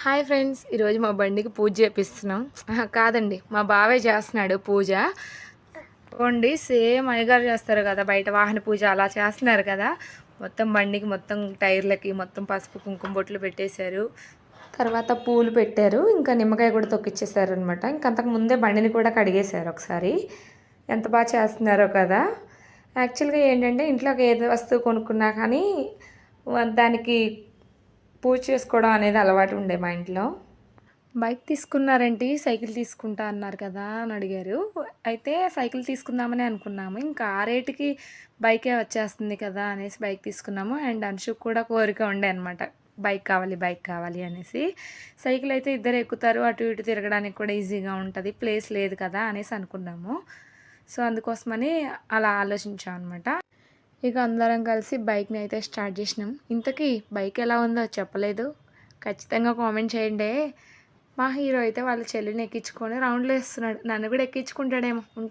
Hi friends, ఈరోజు మా బండికి పూజ చేపిస్తున్నాం. కాదండి, మా బావే చేస్తున్నాడు పూజ. ఓండి సేమ్ అయ్యగారు చేస్తారు కదా బయట వాహన పూజ, అలా చేస్తున్నారు కదా. మొత్తం బండికి మొత్తం టైర్లకి మొత్తం పసుపు కుంకుమ బొట్లు పెట్టేశారు. తర్వాత పూలు పెట్టారు, ఇంకా నిమ్మకాయ కూడా తొక్కిచ్చేసారు అనమాట. ఇంకంతకు ముందే బండిని కూడా కడిగేశారు ఒకసారి. ఎంత బాగా చేస్తున్నారో కదా. యాక్చువల్గా ఏంటంటే ఇంట్లోకి ఏది వస్తువు కొనుక్కున్నా కానీ దానికి పూజ చేసుకోవడం అనేది అలవాటు ఉండే మా ఇంట్లో. బైక్ తీసుకున్నారేంటి, సైకిల్ తీసుకుంటా అన్నారు కదా అని అడిగారు. అయితే సైకిల్ తీసుకుందామని అనుకున్నాము. ఇంకా ఆ రేటుకి బైకే వచ్చేస్తుంది కదా అనేసి బైక్ తీసుకున్నాము. అండ్ అంశుకు కూడా కోరిక ఉండే అనమాట, బైక్ కావాలి బైక్ కావాలి అనేసి. సైకిల్ అయితే ఇద్దరు ఎక్కుతారు, అటు ఇటు తిరగడానికి కూడా ఈజీగా ఉంటుంది, ప్లేస్ లేదు కదా అనేసి అనుకున్నాము. సో అందుకోసమని అలా ఆలోచించాం అనమాట. ఇక అందరం కలిసి బైక్ని అయితే స్టార్ట్ చేసినాం. ఇంతకీ బైక్ ఎలా ఉందో చెప్పలేదు, ఖచ్చితంగా కామెంట్ చేయండి. మా హీరో అయితే వాళ్ళ చెల్లిని ఎక్కించుకొని రౌండ్లు వేస్తున్నాడు, నన్ను కూడా ఎక్కించుకుంటాడేమో. ఉంటా.